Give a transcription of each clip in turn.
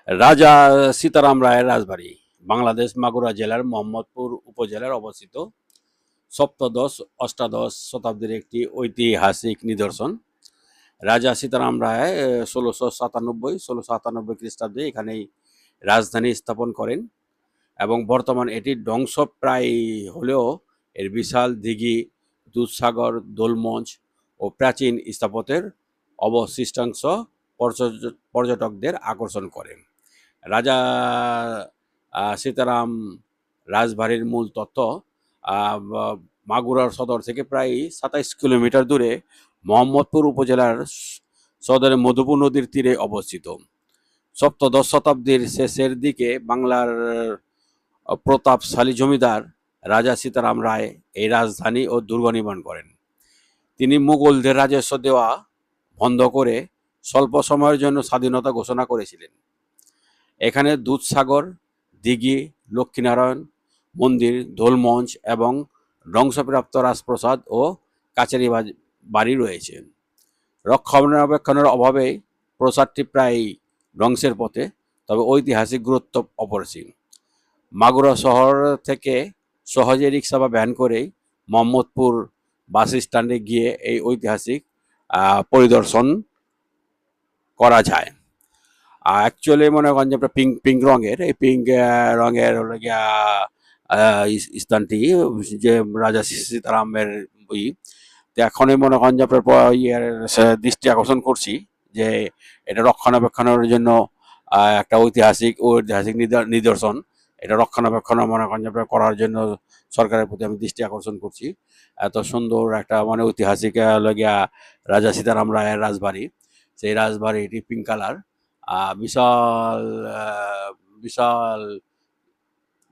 রাজা সীতারাম রায়ের রাজবাড়ি বাংলাদেশ মাগুরা জেলার মোহাম্মদপুর উপজেলায় অবস্থিত। সপ্তদশ অষ্টাদশ শতাব্দীর একটি ঐতিহাসিক নিদর্শন। রাজা সীতারাম রায় ১৬৯৭ খ্রিস্টাব্দে এখানেই রাজধানী স্থাপন করেন এবং বর্তমান এটি ধ্বংসপ্রায় হলেও এর বিশাল দিঘি, দুধসাগর, দোলমঞ্চ ও প্রাচীন স্থাপত্যের অবশিষ্টাংশ পর্যটকদের আকর্ষণ করে। রাজা সীতারাম রাজবাড়ির মূল তথ্য মাগুরার সদর থেকে প্রায় ২৭ কিলোমিটার দূরে মোহাম্মদপুর উপজেলার সদরে মধুপুর নদীর তীরে অবস্থিত। সপ্তদশ শতাব্দীর শেষের দিকে বাংলার প্রতাপশালী জমিদার রাজা সীতারাম রায় এই রাজধানী ও দুর্গ নির্মাণ করেন। তিনি মুঘলদের রাজস্ব দেওয়া বন্ধ করে স্বল্প সময়ের জন্য স্বাধীনতা ঘোষণা করেছিলেন। এখানে দুধসাগর, দিঘি, লক্ষ্মীনারায়ণ মন্দির, দোলমঞ্চ এবং ধ্বংসপ্রাপ্ত রাজপ্রাসাদ ও কাচারি বাড়ি রয়েছে। রক্ষণাবেক্ষণের অভাবে প্রাসাদটি প্রায় ধ্বংসের পথে, তবে ঐতিহাসিক গুরুত্ব অপরিসীম। মাগুরা শহর থেকে সহজে রিক্সা বা ভ্যান করেই মোহাম্মদপুর বাস স্ট্যান্ডে গিয়ে এই ঐতিহাসিক পরিদর্শন করা যায়। অ্যাকচুয়ালি মনে করেন যে আপনার পিঙ্ক পিঙ্ক রঙের, এই পিঙ্ক রঙের হলো গিয়া স্থানটি যে রাজা সীতারামের বই, তো এখনই মনে করেন যে আপনার ইয়ের দৃষ্টি আকর্ষণ করছি যে এটা রক্ষণাবেক্ষণের জন্য একটা ঐতিহাসিক নিদর্শন। এটা রক্ষণাবেক্ষণ মনে করেন যে আপনার করার জন্য সরকারের প্রতি আমি দৃষ্টি আকর্ষণ করছি। এত সুন্দর একটা মানে ঐতিহাসিক লগিয়া রাজা সীতারাম রায়ের রাজবাড়ি, সেই রাজবাড়িটি পিঙ্ক কালার, বিশাল বিশাল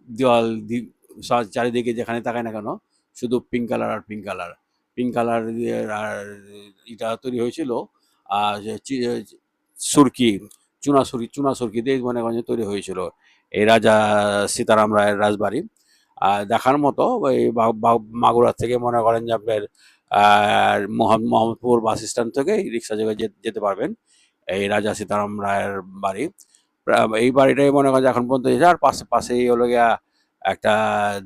দেওয়াল, চারিদিকে যেখানে তাকায় না কেন শুধু পিঙ্ক কালার আর পিঙ্ক কালার। পিঙ্ক কালার দিয়ে আর এটা তৈরি হয়েছিল সুরকি, চুনা সুরকি দিয়ে মনে করেন তৈরি হয়েছিল এই রাজা সীতারাম রায়ের রাজবাড়ি। দেখার মতো এই মাগুরা থেকে মনে করেন যে আপনার মোহাম্মদপুর বাস স্ট্যান্ড থেকে রিক্সা যোগে যেতে পারবেন এই রাজা সীতারাম রায়ের বাড়ি। এই বাড়িটাই মনে করেন এখন পর্যন্ত আর পাশেই হলো গিয়া একটা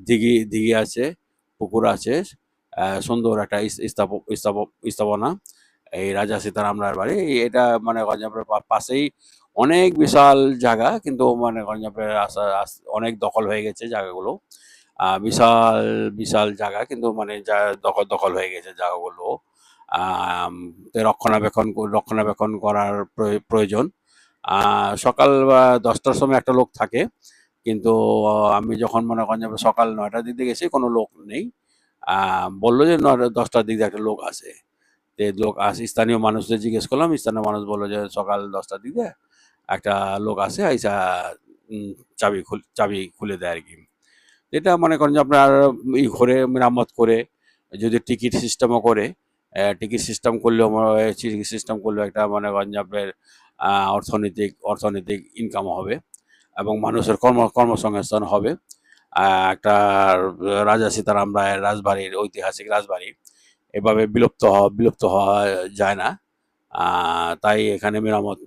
দিঘি আছে, পুকুর আছে, সুন্দর একটা স্থাপনা এই রাজা সীতারাম রায়ের বাড়ি। এটা মনে করেন আপনার পাশেই অনেক বিশাল জায়গা, কিন্তু মনে করেন আপনার অনেক দখল হয়ে গেছে জায়গাগুলো। বিশাল বিশাল জায়গা, কিন্তু মানে দখল হয়ে গেছে জায়গাগুলো। রক্ষণাবেক্ষণ করার প্রয়োজন। সকাল ১০টার সময় একটা লোক থাকে, কিন্তু আমি যখন মনে করেন যে সকাল ৯টার দিক দিয়ে গেছি কোনো লোক নেই। বললো যে ১০টার দিক দিয়ে একটা লোক আছে। লোক আসে, স্থানীয় মানুষদের জিজ্ঞেস করলাম, স্থানীয় মানুষ বললো যে সকাল ১০টার দিক দিয়ে একটা লোক আসে, আইসা চাবি খুলে দেয় আর কি। এটা মনে করেন যে আপনার ঘরে মেরামত করে যদি টিকিট সিস্টেমও করে, টিকিট সিস্টেম করলেও একটা মনে করেন যে আপনার অর্থনৈতিক ইনকাম হবে এবং মানুষের কর্মসংস্থান হবে। একটা রাজা সীতারাম রায়ের রাজবাড়ির, ঐতিহাসিক রাজবাড়ি এভাবে বিলুপ্ত হওয়া যায় না। তাই এখানে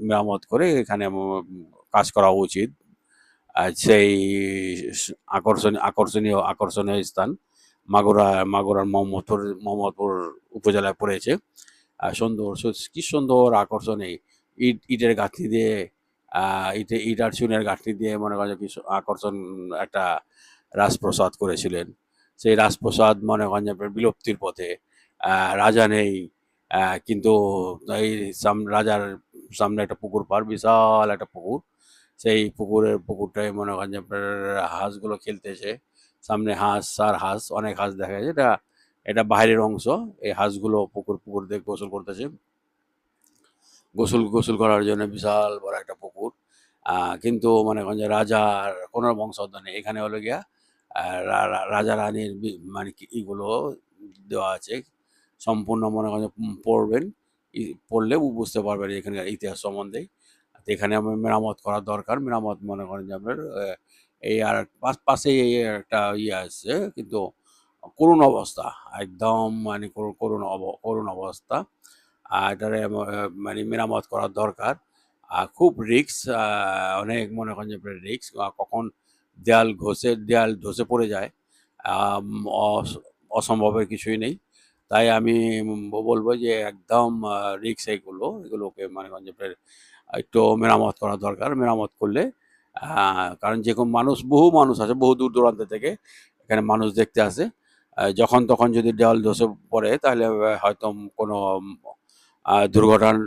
মেরামত করে এখানে কাজ করা উচিত। সেই আকর্ষণীয় স্থান মাগুরার মোহাম্মদপুর উপজেলায় পড়েছে। সুন্দর, কি সুন্দর আকর্ষণ! এই ইটের গাঁথনি দিয়ে, ইট আর চুনের গাঁথনি দিয়ে মনে করেন কি আকর্ষণ একটা রাজপ্রাসাদ করেছিলেন। সেই রাজপ্রাসাদ মনে করেন যে বিলুপ্তির পথে। রাজা নেই, কিন্তু এই রাজার সামনে একটা পুকুর পাড়, বিশাল একটা পুকুর। সেই পুকুরটায় মনে করেন যে আপনার হাঁসগুলো খেলতেছে। সামনে অনেক হাঁস দেখা যায়। এটা বাইরের অংশ। এই হাঁসগুলো পুকুর দিয়ে গোসল করতেছে। গোসল করার জন্য বিশাল বড় একটা পুকুর। কিন্তু মনে করেন যে রাজার কোনো বংশধর নেই এখানে। হলো গিয়া রাজা রানীর মানে কি এগুলো দেওয়া আছে সম্পূর্ণ। মনে করেন পড়লে বুঝতে পারবেন এখানকার ইতিহাস সম্বন্ধে। এখানে আমার মেরামত করা দরকার। মেরামত মনে করেন যে আপনার এই আর পাশেই একটা ইয়ে আছে, কিন্তু করুণ অবস্থা, একদম মানে করুণ অবস্থা। এটারে মানে মেরামত করার দরকার। খুব রিস্ক, অনেক মনে করেন যে আপনার রিস্ক, কখন দেয়াল ধসে পড়ে যায়, আম, অসম্ভবের কিছুই নেই। তাই আমি বলবো যে একদম রিস্ক, এগুলোকে মনে করেন যে আপনার একটু মেরামত করা দরকার। মেরামত করলে কারণ যেরকম বহু মানুষ আছে, বহু দূর দূরান্ত থেকে এখানে মানুষ দেখতে আসে। যখন তখন যদি দেওয়াল ধসে পড়ে তাহলে হয়তো কোনো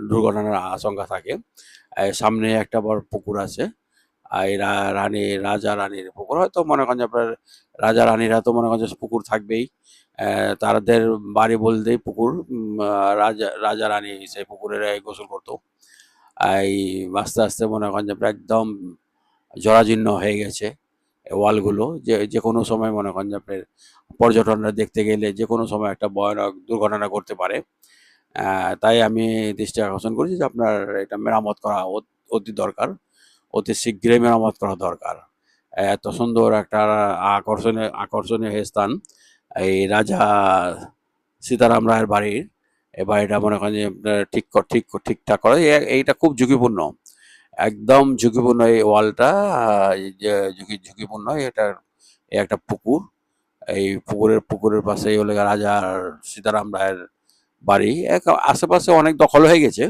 দুর্ঘটনার আশঙ্কা থাকে। সামনে একটা বড় পুকুর আছে। এই রাজা রানীর পুকুর, হয়তো মনে করেন যে আপনার রাজা রানীরা তো মনে করেন যে পুকুর থাকবেই। তাদের বাড়ি বলতেই পুকুর। রাজা রাজা রানী সেই পুকুরে গোসল করতো। এই আস্তে আস্তে মনে করেন যে প্রায় একদম জরাজীর্ণ হয়ে গেছে ওয়ালগুলো, যে কোনো সময় মনে করেন যে আপনার পর্যটনরা দেখতে গেলে যে কোনো সময় একটা ভয়ানক দুর্ঘটনা ঘটতে পারে। তাই আমি দৃষ্টি আকর্ষণ করেছি যে আপনার এটা মেরামত করা অতি দরকার, অতি শীঘ্রই মেরামত করা দরকার। এত সুন্দর একটা আকর্ষণীয় স্থান এই রাজা সীতারাম রায়ের বাড়ির, এই বাড়িটা মনে করেন যে আপনার ঠিকঠাক করা, এইটা খুব ঝুঁকিপূর্ণ, একদম ঝুঁকিপূর্ণ এই ওয়ালটা। এই যে ঝুঁকিপূর্ণ এটার, একটা পুকুর, এই পুকুরের পাশেই হলে রাজার সীতারাম রায়ের বাড়ি। আশেপাশে অনেক দখল হয়ে গেছে।